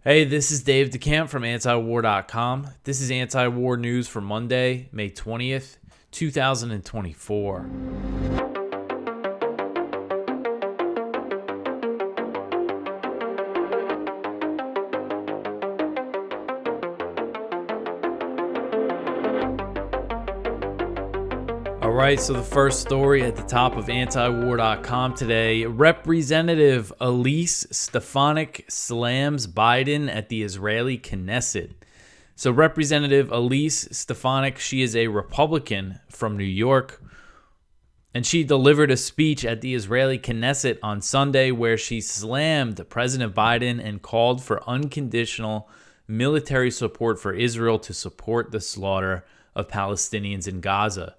Hey, this is Dave DeCamp from antiwar.com. This is anti-war news for Monday, May 20th, 2024. All right, so the first story at the top of antiwar.com today, Representative Elise Stefanik slams Biden at the Israeli Knesset. So Representative Elise Stefanik, she is a Republican from New York, and she delivered a speech at the Israeli Knesset on Sunday where she slammed President Biden and called for unconditional military support for Israel to support the slaughter of Palestinians in Gaza.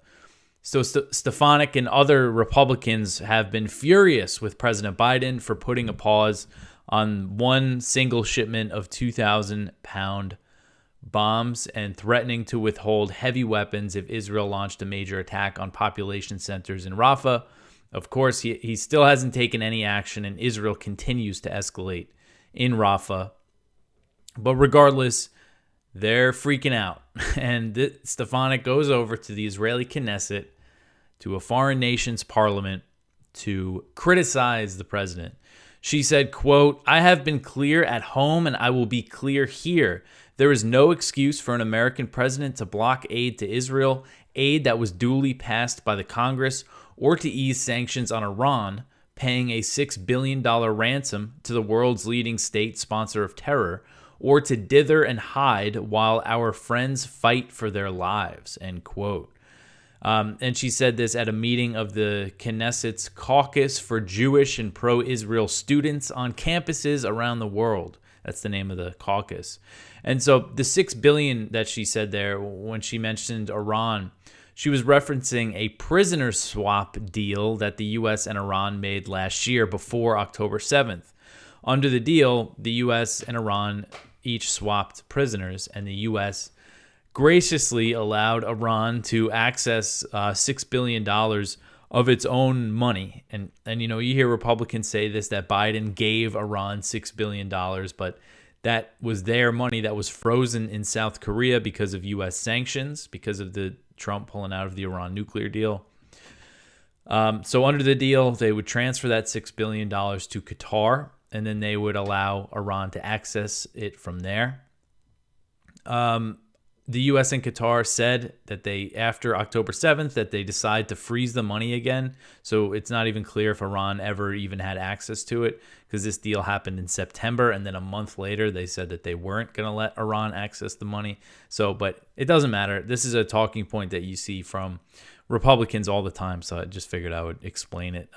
So Stefanik and other Republicans have been furious with President Biden for putting a pause on one single shipment of 2,000-pound bombs and threatening to withhold heavy weapons if Israel launched a major attack on population centers in Rafah. Of course, he still hasn't taken any action, and Israel continues to escalate in Rafah. But regardless, they're freaking out. And Stefanik goes over to the Israeli Knesset, to a foreign nation's parliament, to criticize the president. She said, quote, "I have been clear at home and I will be clear here. There is no excuse for an American president to block aid to Israel, aid that was duly passed by the Congress, or to ease sanctions on Iran, paying a $6 billion ransom to the world's leading state sponsor of terror, or to dither and hide while our friends fight for their lives," end quote. And she said this at a meeting of the Knesset's Caucus for Jewish and Pro-Israel Students on campuses around the world. That's the name of the caucus. And so the $6 billion that she said there, when she mentioned Iran, she was referencing a prisoner swap deal that the U.S. and Iran made last year before October 7th. Under the deal, the U.S. and Iran each swapped prisoners, and the U.S. graciously allowed Iran to access $6 billion of its own money. And you know, you hear Republicans say this, that Biden gave Iran $6 billion, but that was their money that was frozen in South Korea because of U.S. sanctions, because of the Trump pulling out of the Iran nuclear deal. So under the deal, they would transfer that $6 billion to Qatar, and then they would allow Iran to access it from there. The U.S. and Qatar said that they, after October 7th, that they decide to freeze the money again. So it's not even clear if Iran ever even had access to it, because this deal happened in September, and then a month later they said that they weren't going to let Iran access the money. So, but it doesn't matter. This is a talking point that you see from Republicans all the time, so I just figured I would explain it.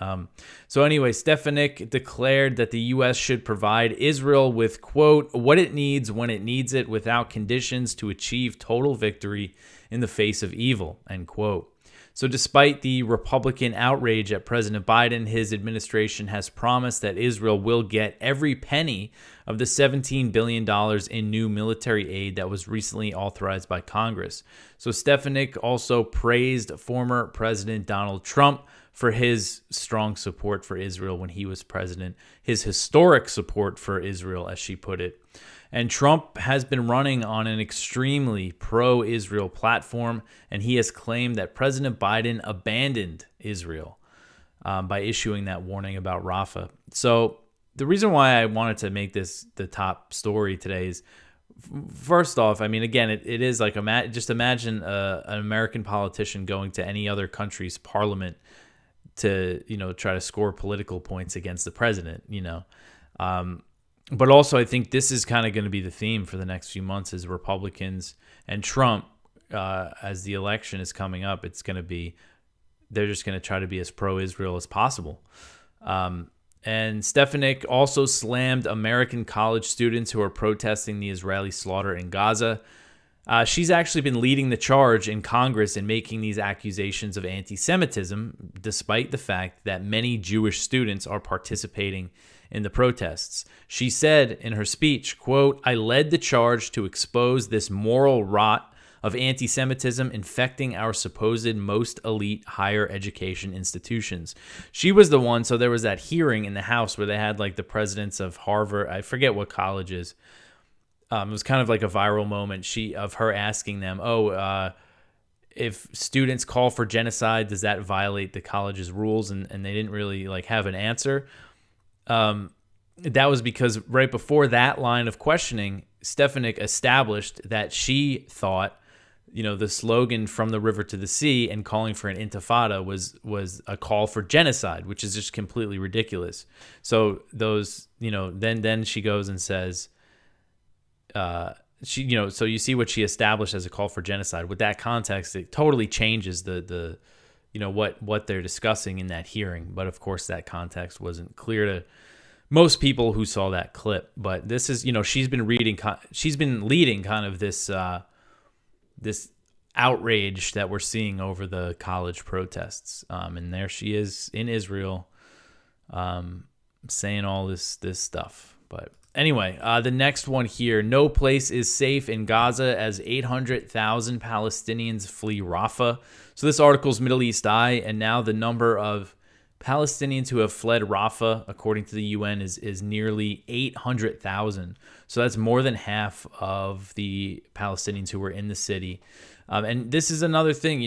So anyway, Stefanik declared that the U.S. should provide Israel with, quote, "what it needs when it needs it without conditions to achieve total victory in the face of evil," end quote. So despite the Republican outrage at President Biden, his administration has promised that Israel will get every penny of the $17 billion in new military aid that was recently authorized by Congress. So Stefanik also praised former President Donald Trump for his strong support for Israel when he was president, his historic support for Israel, as she put it. And Trump has been running on an extremely pro-Israel platform, and he has claimed that President Biden abandoned Israel by issuing that warning about Rafah. So the reason why I wanted to make this the top story today is, first off, I mean, again, it is like, just imagine an American politician going to any other country's parliament to, you know, try to score political points against the president, you know. But also, I think this is kind of going to be the theme for the next few months as Republicans and Trump, as the election is coming up, it's going to be, they're just going to try to be as pro-Israel as possible. And Stefanik also slammed American college students who are protesting the Israeli slaughter in Gaza. She's actually been leading the charge in Congress in making these accusations of anti-Semitism, despite the fact that many Jewish students are participating in the protests. She said in her speech, quote, "I led the charge to expose this moral rot of anti-Semitism infecting our supposed most elite higher education institutions." She was the one, so there was that hearing in the House where they had like the presidents of Harvard, I forget what colleges, It was kind of like a viral moment. Of her asking them, if students call for genocide, does that violate the college's rules? And they didn't really like have an answer. That was because right before that line of questioning, Stefanik established that she thought, the slogan "from the river to the sea" and calling for an intifada was a call for genocide, which is just completely ridiculous. So those, then she goes and says, so you see what she established as a call for genocide. With that context, it totally changes the what they're discussing in that hearing. But of course, that context wasn't clear to most people who saw that clip. But this is, she's been leading kind of this this outrage that we're seeing over the college protests. And there she is in Israel, saying all this stuff. But anyway, the next one here: no place is safe in Gaza as 800,000 Palestinians flee Rafah. So this article's Middle East Eye, and now the number of Palestinians who have fled Rafah, according to the UN, is nearly 800,000. So that's more than half of the Palestinians who were in the city. And this is another thing,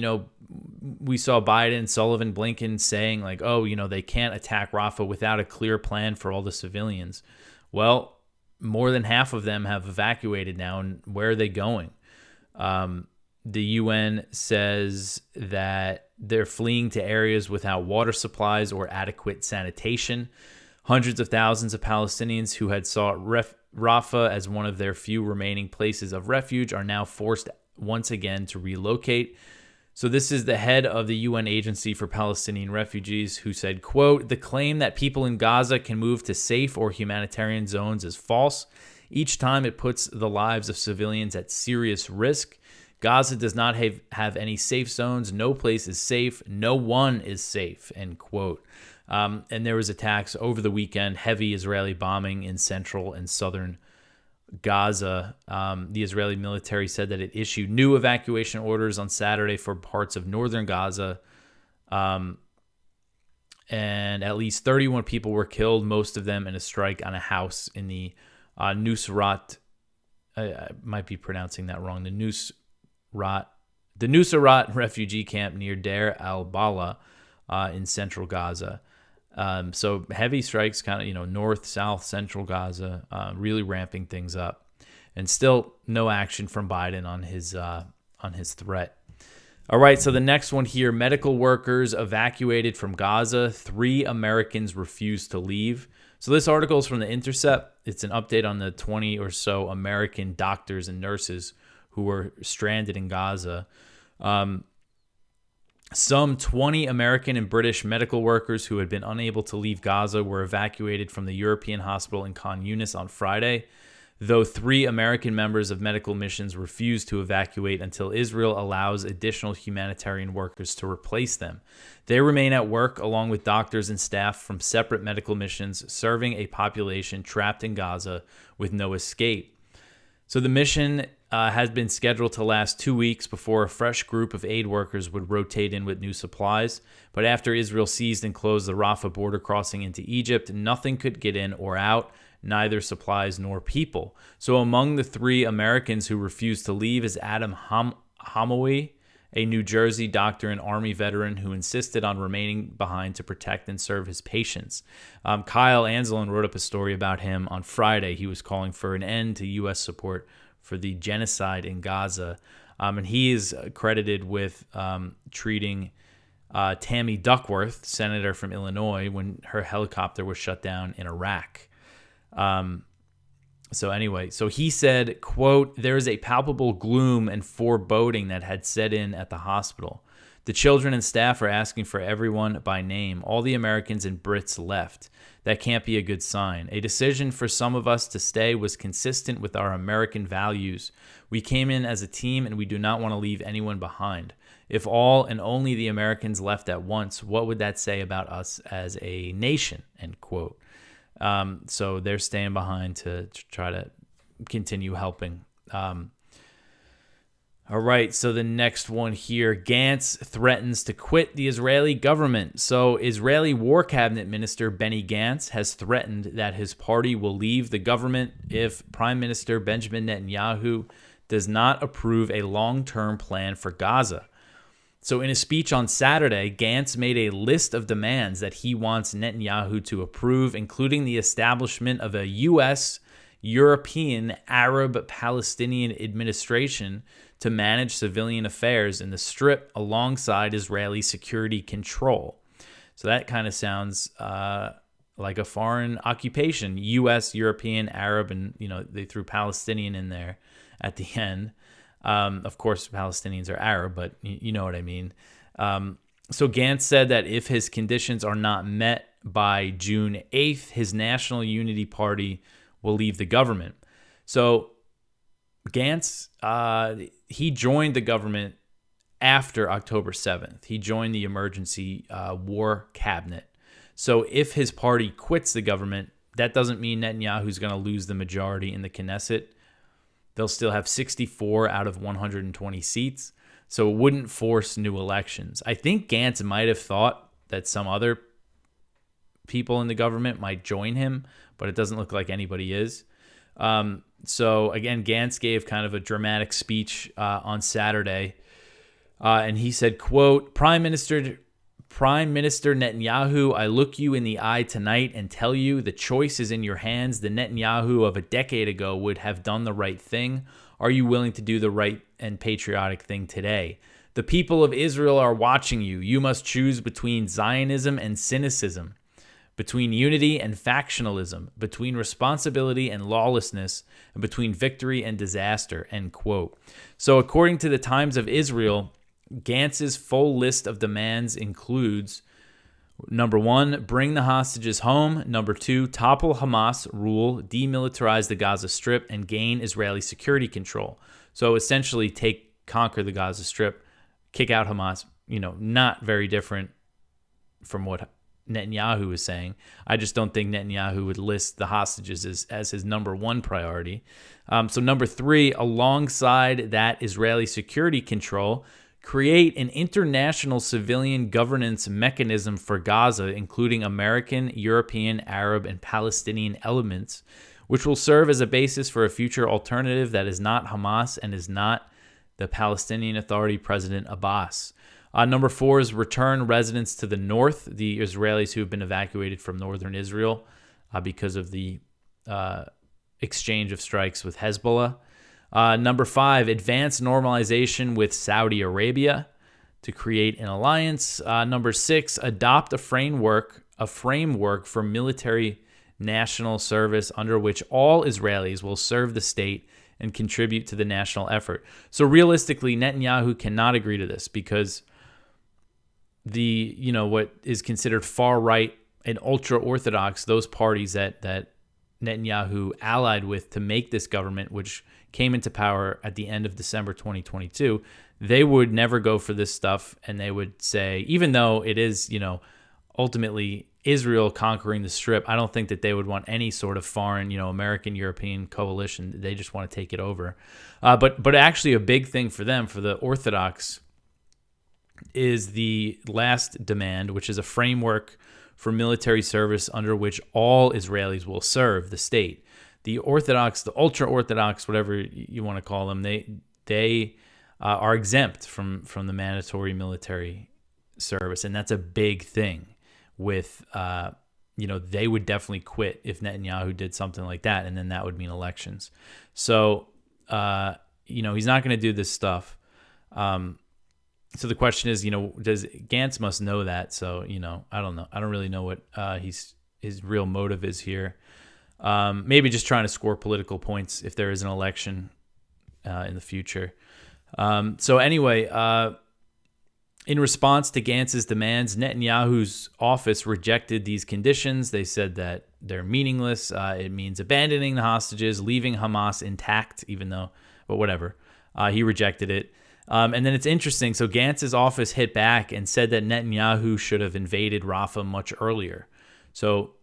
we saw Biden, Sullivan, Blinken saying like, they can't attack Rafah without a clear plan for all the civilians. Well, more than half of them have evacuated now, and where are they going? The UN says that they're fleeing to areas without water supplies or adequate sanitation. Hundreds of thousands of Palestinians who had sought Rafah as one of their few remaining places of refuge are now forced once again to relocate. So this is the head of the UN Agency for Palestinian Refugees who said, quote, "The claim that people in Gaza can move to safe or humanitarian zones is false. Each time it puts the lives of civilians at serious risk. Gaza does not have any safe zones. No place is safe. No one is safe," end quote. And there was attacks over the weekend, heavy Israeli bombing in central and southern Gaza. The Israeli military said that it issued new evacuation orders on Saturday for parts of northern Gaza. And at least 31 people were killed, most of them in a strike on a house in the Nusrat. I might be pronouncing that wrong. The Nusrat refugee camp near Deir al-Bala in central Gaza. So heavy strikes, kind of, north, south, central Gaza, really ramping things up, and still no action from Biden on his threat. All right, so the next one here: medical workers evacuated from Gaza. 3 Americans refused to leave. So this article is from The Intercept. It's an update on the 20 or so American doctors and nurses who were stranded in Gaza. Some 20 American and British medical workers who had been unable to leave Gaza were evacuated from the European hospital in Khan Yunis on Friday, though 3 American members of medical missions refused to evacuate until Israel allows additional humanitarian workers to replace them. They remain at work along with doctors and staff from separate medical missions serving a population trapped in Gaza with no escape. So the mission has been scheduled to last 2 weeks before a fresh group of aid workers would rotate in with new supplies. But after Israel seized and closed the Rafah border crossing into Egypt, nothing could get in or out, neither supplies nor people. So among the 3 Americans who refused to leave is Adam Hamawi, a New Jersey doctor and Army veteran who insisted on remaining behind to protect and serve his patients. Kyle Anzelon wrote up a story about him on Friday. He was calling for an end to U.S. support for the genocide in Gaza. And he is credited with treating Tammy Duckworth, senator from Illinois, when her helicopter was shut down in Iraq. So he said, quote, "There is a palpable gloom and foreboding that had set in at the hospital. The children and staff are asking for everyone by name. All the Americans and Brits left. That can't be a good sign. A decision for some of us to stay was consistent with our American values. We came in as a team and we do not want to leave anyone behind. If all and only the Americans left at once, what would that say about us as a nation?" End quote. So they're staying behind to try to continue helping. All right, so the next one here, Gantz threatens to quit the Israeli government. So Israeli War Cabinet Minister Benny Gantz has threatened that his party will leave the government if Prime Minister Benjamin Netanyahu does not approve a long-term plan for Gaza. So in a speech on Saturday, Gantz made a list of demands that he wants Netanyahu to approve, including the establishment of a U.S., European, Arab, Palestinian administration to manage civilian affairs in the Strip alongside Israeli security control. So that kind of sounds like a foreign occupation, U.S., European, Arab, and they threw Palestinian in there at the end. Of course, Palestinians are Arab, but you know what I mean. So Gantz said that if his conditions are not met by June 8th, his National Unity Party will leave the government. So Gantz, he joined the government after October 7th. He joined the emergency war cabinet. So if his party quits the government, that doesn't mean Netanyahu's going to lose the majority in the Knesset. They'll still have 64 out of 120 seats, so it wouldn't force new elections. I think Gantz might have thought that some other people in the government might join him, but it doesn't look like anybody is. So again, Gantz gave kind of a dramatic speech on Saturday, and he said, quote, Prime Minister Netanyahu, I look you in the eye tonight and tell you the choice is in your hands. The Netanyahu of a decade ago would have done the right thing. Are you willing to do the right and patriotic thing today? The people of Israel are watching you. You must choose between Zionism and cynicism, between unity and factionalism, between responsibility and lawlessness, and between victory and disaster, end quote. So according to the Times of Israel, Gantz's full list of demands includes, number 1, bring the hostages home. Number 2, topple Hamas rule, demilitarize the Gaza Strip, and gain Israeli security control. So essentially conquer the Gaza Strip, kick out Hamas, not very different from what Netanyahu is saying. I just don't think Netanyahu would list the hostages as his number 1 priority. So number 3, alongside that Israeli security control, create an international civilian governance mechanism for Gaza, including American, European, Arab, and Palestinian elements, which will serve as a basis for a future alternative that is not Hamas and is not the Palestinian Authority President Abbas. Number 4 is return residents to the north, the Israelis who have been evacuated from northern Israel because of the exchange of strikes with Hezbollah. Number 5, advance normalization with Saudi Arabia to create an alliance. Number 6, adopt a framework for military national service under which all Israelis will serve the state and contribute to the national effort. So realistically, Netanyahu cannot agree to this because what is considered far right and ultra orthodox, those parties that Netanyahu allied with to make this government, which came into power at the end of December 2022, they would never go for this stuff. And they would say, even though it is, ultimately Israel conquering the Strip, I don't think that they would want any sort of foreign, American, European coalition. They just want to take it over. But actually a big thing for them, for the Orthodox, is the last demand, which is a framework for military service under which all Israelis will serve the state. The Orthodox, the ultra-Orthodox, whatever you want to call them, they are exempt from the mandatory military service, and that's a big thing. With they would definitely quit if Netanyahu did something like that, and then that would mean elections. So he's not going to do this stuff. So the question is, does Gantz must know that? So I don't know. I don't really know what his real motive is here. Maybe just trying to score political points if there is an election in the future. So anyway, in response to Gantz's demands, Netanyahu's office rejected these conditions. They said that they're meaningless. It means abandoning the hostages, leaving Hamas intact, but whatever. He rejected it. And then it's interesting. So Gantz's office hit back and said that Netanyahu should have invaded Rafah much earlier. So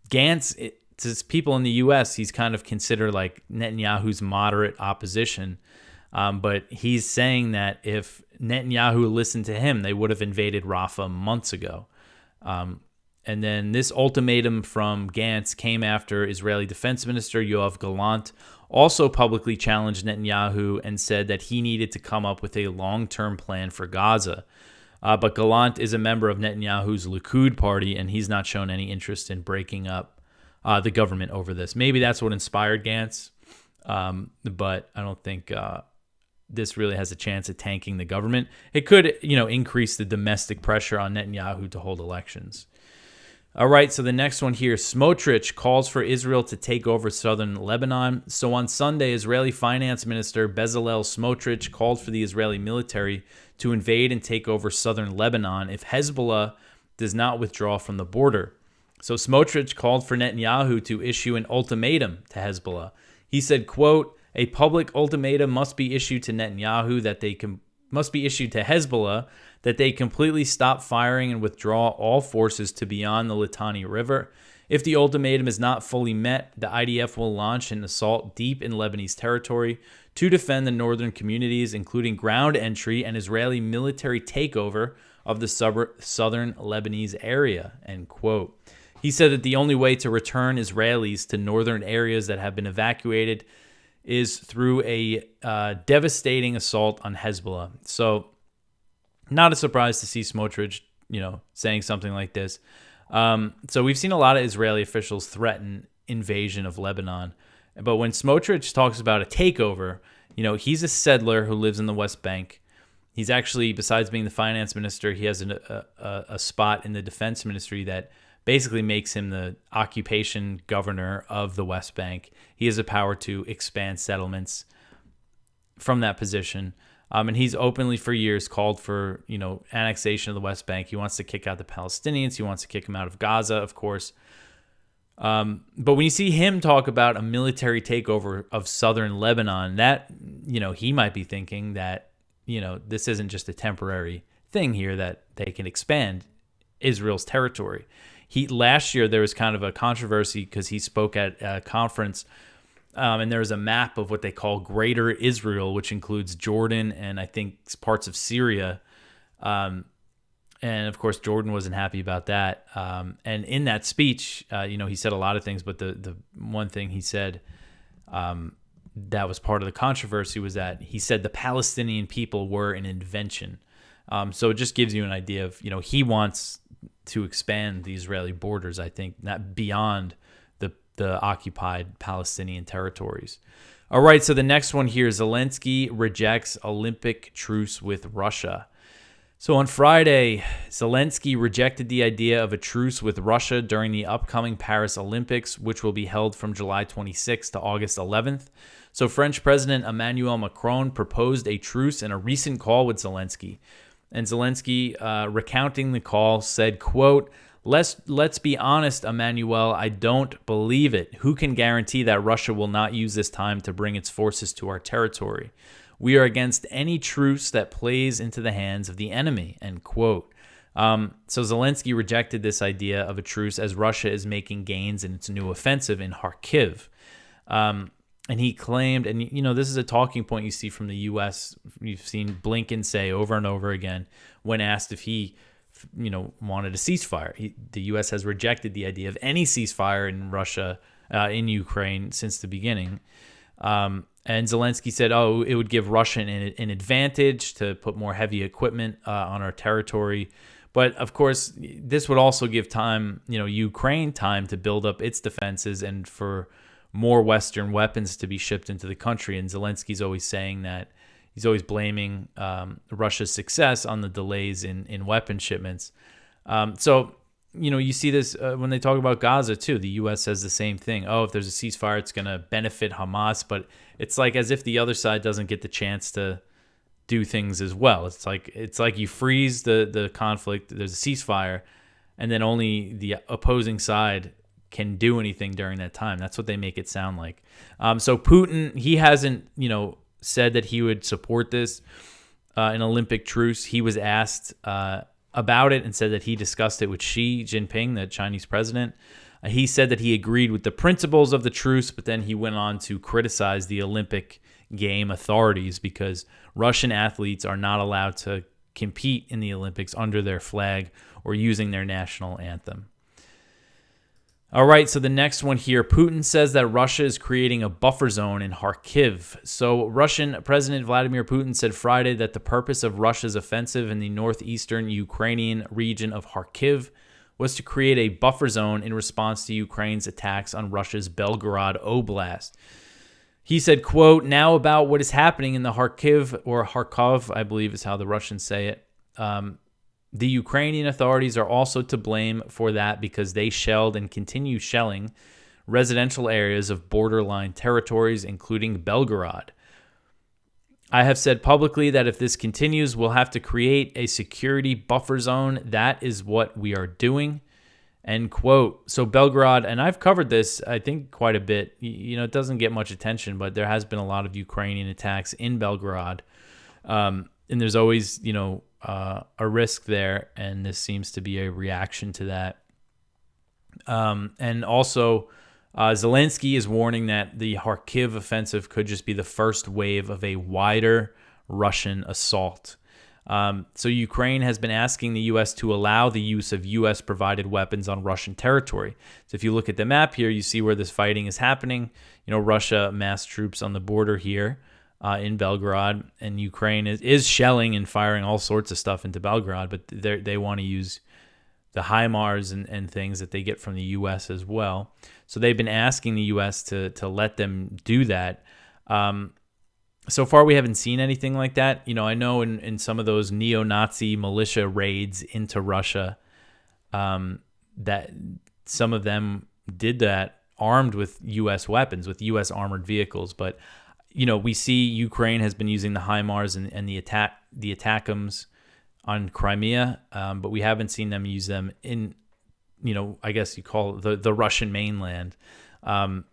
Gantz, to people in the U.S., he's kind of considered like Netanyahu's moderate opposition. But he's saying that if Netanyahu listened to him, they would have invaded Rafah months ago. And then this ultimatum from Gantz came after Israeli Defense Minister Yoav Gallant also publicly challenged Netanyahu and said that he needed to come up with a long-term plan for Gaza. But Gallant is a member of Netanyahu's Likud party, and he's not shown any interest in breaking up the government over this. Maybe that's what inspired Gantz, but I don't think this really has a chance of tanking the government. It could, increase the domestic pressure on Netanyahu to hold elections. All right, so the next one here, Smotrich calls for Israel to take over southern Lebanon. So on Sunday, Israeli Finance Minister Bezalel Smotrich called for the Israeli military to invade and take over southern Lebanon if Hezbollah does not withdraw from the border. So Smotrich called for Netanyahu to issue an ultimatum to Hezbollah. He said, quote, "A public ultimatum must be issued to Netanyahu must be issued to Hezbollah that they completely stop firing and withdraw all forces to beyond the Litani River. If the ultimatum is not fully met, the IDF will launch an assault deep in Lebanese territory to defend the northern communities, including ground entry and Israeli military takeover of the southern Lebanese area," end quote. He said that the only way to return Israelis to northern areas that have been evacuated is through a devastating assault on Hezbollah. So not a surprise to see Smotrich, saying something like this. So we've seen a lot of Israeli officials threaten invasion of Lebanon. But when Smotrich talks about a takeover, he's a settler who lives in the West Bank. He's actually, besides being the finance minister, he has a spot in the defense ministry that basically makes him the occupation governor of the West Bank. He has the power to expand settlements from that position. And he's openly for years called for, annexation of the West Bank. He wants to kick out the Palestinians. He wants to kick them out of Gaza, of course. But when you see him talk about a military takeover of southern Lebanon, that, he might be thinking that, this isn't just a temporary thing here, that they can expand Israel's territory. Last year, there was kind of a controversy because he spoke at a conference, and there was a map of what they call Greater Israel, which includes Jordan and I think parts of Syria. And of course, Jordan wasn't happy about that. And in that speech, he said a lot of things, but the one thing he said that was part of the controversy was that he said the Palestinian people were an invention. So it just gives you an idea of, he wants to expand the Israeli borders, I think, not beyond the occupied Palestinian territories. All right, so the next one here, Zelensky rejects Olympic truce with Russia. So on Friday, Zelensky rejected the idea of a truce with Russia during the upcoming Paris Olympics, which will be held from July 26th to August 11th. So French President Emmanuel Macron proposed a truce in a recent call with Zelensky. And Zelensky, recounting the call, said, quote, Let's be honest, Emmanuel, I don't believe it. Who can guarantee that Russia will not use this time to bring its forces to our territory? We are against any truce that plays into the hands of the enemy, end quote. So Zelensky rejected this idea of a truce as Russia is making gains in its new offensive in Kharkiv. And he claimed, and this is a talking point you see from the U.S. You've seen Blinken say over and over again when asked if he wanted a ceasefire. The U.S. has rejected the idea of any ceasefire in Russia, in Ukraine since the beginning. And Zelensky said, it would give Russia an advantage to put more heavy equipment on our territory. But of course, this would also give Ukraine time to build up its defenses and for more Western weapons to be shipped into the country. And Zelensky's always saying that he's always blaming Russia's success on the delays in weapon shipments. So you see this when they talk about Gaza too. The U.S. says the same thing. If there's a ceasefire, it's going to benefit Hamas. But it's like as if the other side doesn't get the chance to do things as well. It's like you freeze the conflict. There's a ceasefire, and then only the opposing side can do anything during that time. That's what they make it sound like. So Putin, he hasn't said that he would support this an Olympic truce. He was asked about it and said that he discussed it with Xi Jinping, the Chinese president. He said that he agreed with the principles of the truce, but then he went on to criticize the Olympic game authorities because Russian athletes are not allowed to compete in the Olympics under their flag or using their national anthem. All right, so the next one here, Putin says that Russia is creating a buffer zone in Kharkiv. So Russian President Vladimir Putin said Friday that the purpose of Russia's offensive in the northeastern Ukrainian region of Kharkiv was to create a buffer zone in response to Ukraine's attacks on Russia's Belgorod Oblast. He said, quote, now about what is happening in the Kharkiv, or Kharkov, I believe is how the Russians say it. The Ukrainian authorities are also to blame for that because they shelled and continue shelling residential areas of borderline territories, including Belgorod. I have said publicly that if this continues, we'll have to create a security buffer zone. That is what we are doing. End quote. So Belgorod, and I've covered this, I think, quite a bit. You know, it doesn't get much attention, but there has been a lot of Ukrainian attacks in Belgorod. And there's always, a risk there, and this seems to be a reaction to that. And also, Zelensky is warning that the Kharkiv offensive could just be the first wave of a wider Russian assault. So Ukraine has been asking the U.S. to allow the use of U.S.-provided weapons on Russian territory. So if you look at the map here, you see where this fighting is happening. Russia massed troops on the border here. In Belgorod, and Ukraine is shelling and firing all sorts of stuff into Belgorod, but they want to use the HIMARS and things that they get from the U.S. as well. So they've been asking the U.S. to let them do that. So far, we haven't seen anything like that. I know in some of those neo-Nazi militia raids into Russia, that some of them did that armed with U.S. weapons, with U.S. armored vehicles, but we see Ukraine has been using the HIMARS and the ATACMS on Crimea, but we haven't seen them use them in, I guess you call it the Russian mainland. But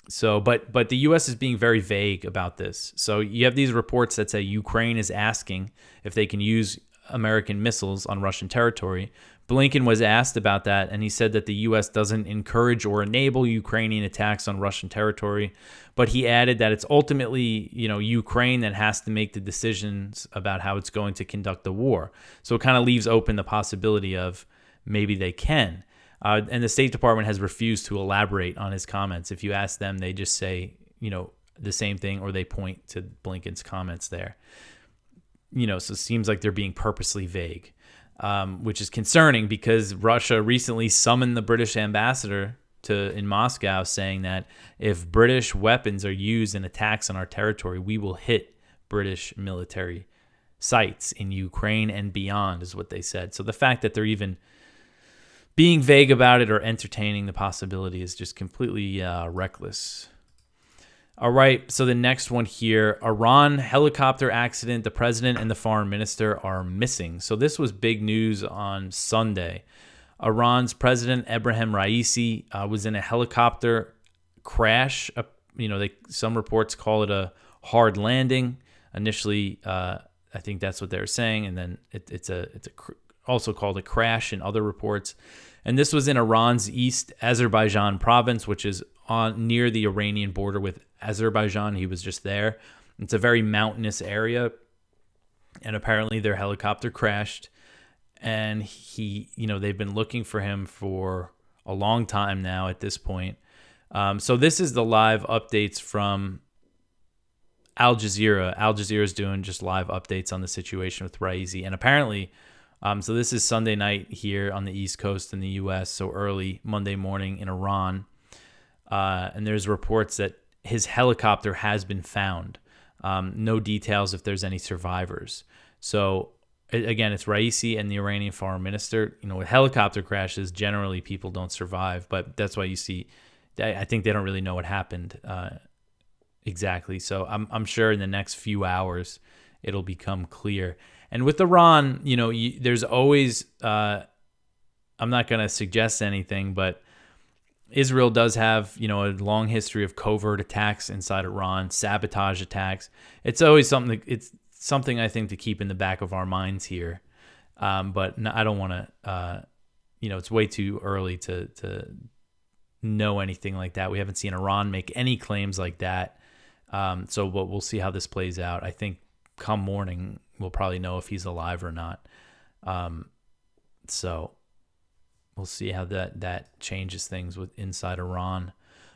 the U.S. is being very vague about this. So you have these reports that say Ukraine is asking if they can use American missiles on Russian territory. Blinken was asked about that, and he said that the U.S. doesn't encourage or enable Ukrainian attacks on Russian territory, but he added that it's ultimately, Ukraine that has to make the decisions about how it's going to conduct the war. So it kind of leaves open the possibility of maybe they can. And the State Department has refused to elaborate on his comments. If you ask them, they just say, the same thing, or they point to Blinken's comments there. So it seems like they're being purposely vague. Which is concerning because Russia recently summoned the British ambassador in Moscow, saying that if British weapons are used in attacks on our territory, we will hit British military sites in Ukraine and beyond, is what they said. So the fact that they're even being vague about it or entertaining the possibility is just completely reckless. All right, so the next one here, Iran helicopter accident. The president and the foreign minister are missing. So this was big news on Sunday. Iran's president, Ebrahim Raisi, was in a helicopter crash. Some reports call it a hard landing. Initially, I think that's what they were saying, and then it's also called a crash in other reports. And this was in Iran's East Azerbaijan province, which is near the Iranian border with Azerbaijan. He was just there. It's a very mountainous area, and apparently their helicopter crashed, and they've been looking for him for a long time now at this point. So this is the live updates from Al Jazeera. Al Jazeera is doing just live updates on the situation with Raisi, and apparently, so this is Sunday night here on the East Coast in the U.S., so early Monday morning in Iran. And there's reports that his helicopter has been found. No details if there's any survivors. So, again, it's Raisi and the Iranian foreign minister. With helicopter crashes, generally people don't survive. But that's why you see, I think they don't really know what happened exactly. So I'm sure in the next few hours it'll become clear. And with Iran, there's always, I'm not going to suggest anything, but Israel does have, a long history of covert attacks inside Iran, sabotage attacks. It's always something I think to keep in the back of our minds here. But I don't want to, it's way too early to know anything like that. We haven't seen Iran make any claims like that. But we'll see how this plays out. I think come morning, we'll probably know if he's alive or not. So we'll see how that changes things with inside Iran.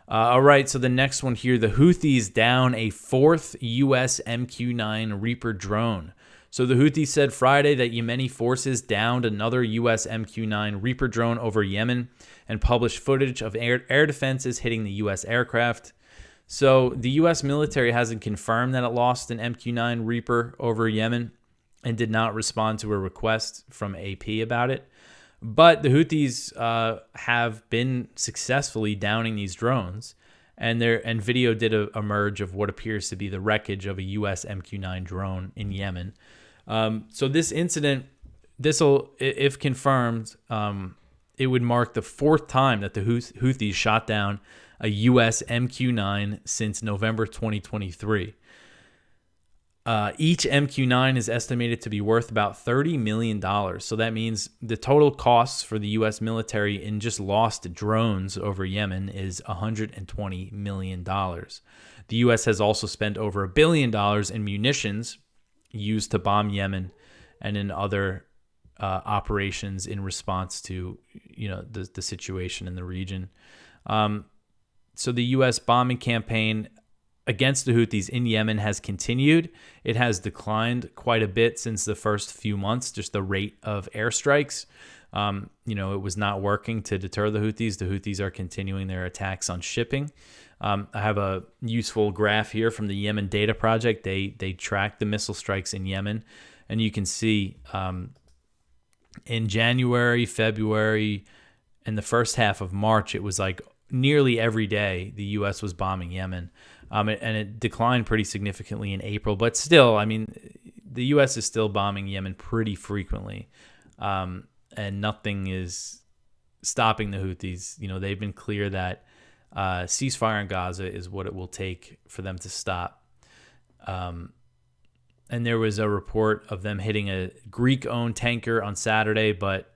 All right, so the next one here, the Houthis down a fourth U.S. MQ-9 Reaper drone. So the Houthis said Friday that Yemeni forces downed another U.S. MQ-9 Reaper drone over Yemen and published footage of air defenses hitting the U.S. aircraft. So the U.S. military hasn't confirmed that it lost an MQ-9 Reaper over Yemen and did not respond to a request from AP about it. But the Houthis have been successfully downing these drones, and video did emerge of what appears to be the wreckage of a U.S. MQ-9 drone in Yemen. So this incident, if confirmed, it would mark the fourth time that the Houthis shot down a U.S. MQ-9 since November 2023. Each MQ-9 is estimated to be worth about $30 million. So that means the total costs for the U.S. military in just lost drones over Yemen is $120 million. The U.S. has also spent over $1 billion in munitions used to bomb Yemen and in other operations in response to the situation in the region. So the U.S. bombing campaign against the Houthis in Yemen has continued. It has declined quite a bit since the first few months, just the rate of airstrikes. It was not working to deter the Houthis. The Houthis are continuing their attacks on shipping. I have a useful graph here from the Yemen Data Project. They track the missile strikes in Yemen, and you can see in January, February, and the first half of March, it was like nearly every day the U.S. was bombing Yemen. And it declined pretty significantly in April. But still, I mean, the U.S. is still bombing Yemen pretty frequently. And nothing is stopping the Houthis. They've been clear that ceasefire in Gaza is what it will take for them to stop. And there was a report of them hitting a Greek-owned tanker on Saturday, but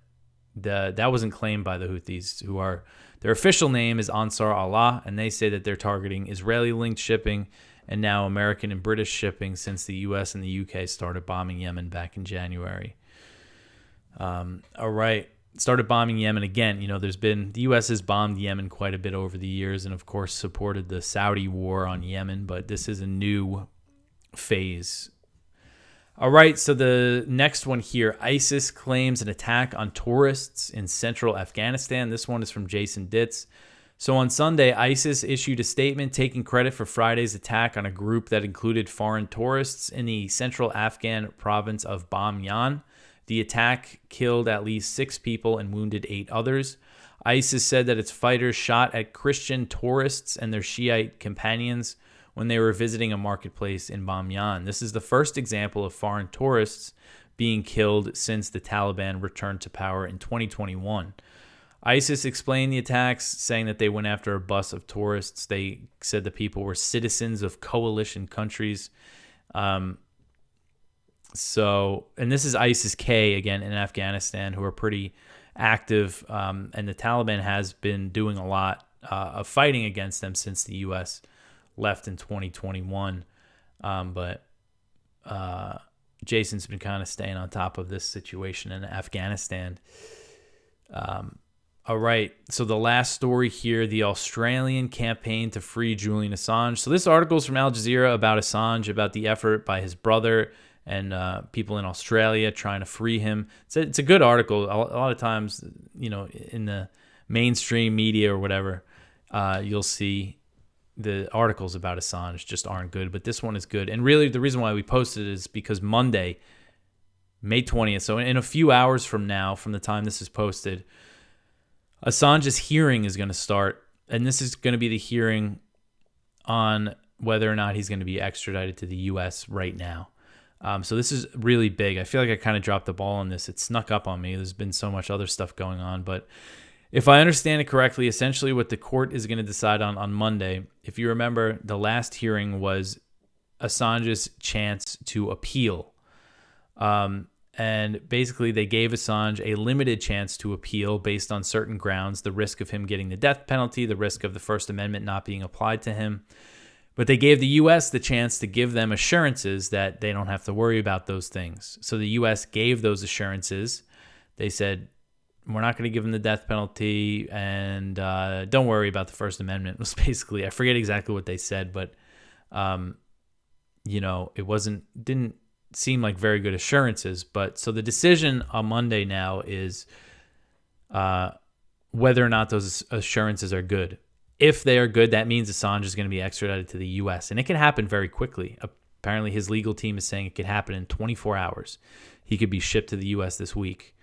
that wasn't claimed by the Houthis, who are... Their official name is Ansar Allah, and they say that they're targeting Israeli-linked shipping and now American and British shipping since the U.S. and the U.K. started bombing Yemen back in January. All right, started bombing Yemen again. The U.S. has bombed Yemen quite a bit over the years and, of course, supported the Saudi war on Yemen, but this is a new phase. All right, so the next one here, ISIS claims an attack on tourists in central Afghanistan. This one is from Jason Ditz. So on Sunday, ISIS issued a statement taking credit for Friday's attack on a group that included foreign tourists in the central Afghan province of Bamyan. The attack killed at least 6 people and wounded 8 others. ISIS said that its fighters shot at Christian tourists and their Shiite companions when they were visiting a marketplace in Bamyan. This is the first example of foreign tourists being killed since the Taliban returned to power in 2021. ISIS explained the attacks, saying that they went after a bus of tourists. They said the people were citizens of coalition countries. And this is ISIS-K, again, in Afghanistan, who are pretty active. And the Taliban has been doing a lot of fighting against them since the U.S. left in 2021. But Jason's been kind of staying on top of this situation in Afghanistan. All right, so the last story here, the Australian campaign to free Julian Assange. So this article is from Al Jazeera about Assange, about the effort by his brother and people in Australia trying to free him. It's a good article. A lot of times, in the mainstream media or whatever, you'll see the articles about Assange just aren't good, but this one is good. And really, the reason why we posted it is because Monday, May 20th, so in a few hours from now, from the time this is posted, Assange's hearing is going to start, and this is going to be the hearing on whether or not he's going to be extradited to the U.S. right now. So this is really big. I feel like I kind of dropped the ball on this. It snuck up on me. There's been so much other stuff going on, but if I understand it correctly, essentially what the court is going to decide on Monday, if you remember, the last hearing was Assange's chance to appeal. And basically they gave Assange a limited chance to appeal based on certain grounds, the risk of him getting the death penalty, the risk of the First Amendment not being applied to him. But they gave the U.S. the chance to give them assurances that they don't have to worry about those things. So the U.S. gave those assurances. They said, we're not going to give them the death penalty, and don't worry about the First Amendment. It was basically, I forget exactly what they said, but it didn't seem like very good assurances. But so the decision on Monday now is whether or not those assurances are good. If they are good, that means Assange is going to be extradited to the U.S., and it can happen very quickly. Apparently, his legal team is saying it could happen in 24 hours. He could be shipped to the U.S. this week.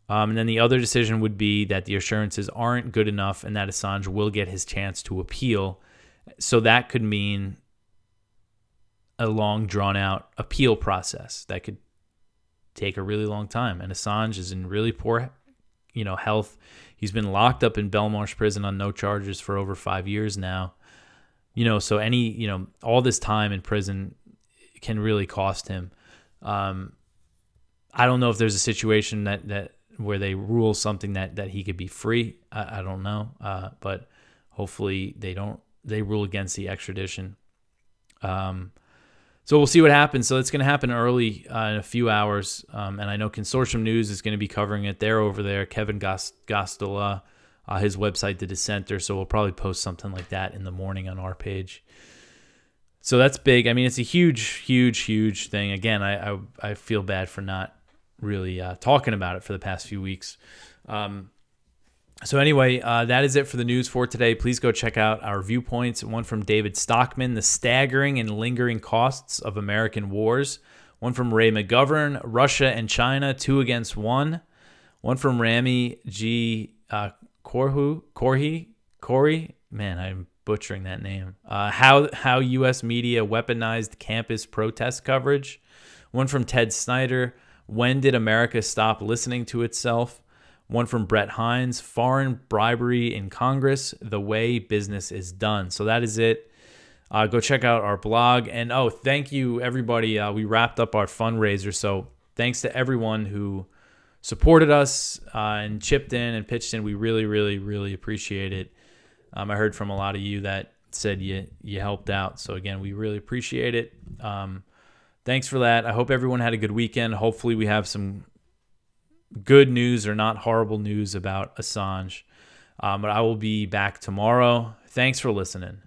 And then the other decision would be that the assurances aren't good enough and that Assange will get his chance to appeal. So that could mean a long, drawn-out appeal process that could take a really long time. And Assange is in really poor, health. He's been locked up in Belmarsh prison on no charges for over 5 years now. So all this time in prison can really cost him. I don't know if there's a situation that where they rule something that he could be free. I don't know. But hopefully they rule against the extradition. So we'll see what happens. So it's going to happen early in a few hours. And I know Consortium News is going to be covering it. They're over there. Kevin Gostola, his website, The Dissenter. So we'll probably post something like that in the morning on our page. So that's big. I mean, it's a huge, huge, huge thing. Again, I feel bad for not really talking about it for the past few weeks. So anyway, that is it for the news for today. Please go check out our Viewpoints. One from David Stockman, The Staggering and Lingering Costs of American Wars. One from Ray McGovern, Russia and China, 2 against 1. One from Rami G. Corey. Man, I'm butchering that name. How U.S. media weaponized campus protest coverage. One from Ted Snyder, When Did America Stop Listening to Itself? One from Brett Hines, Foreign Bribery in Congress, The Way Business is Done. So that is it. Go check out our blog. And, thank you, everybody. We wrapped up our fundraiser. So thanks to everyone who supported us and chipped in and pitched in. We really, really, really appreciate it. I heard from a lot of you that said you helped out. So, again, we really appreciate it. Thanks for that. I hope everyone had a good weekend. Hopefully we have some good news or not horrible news about Assange. But I will be back tomorrow. Thanks for listening.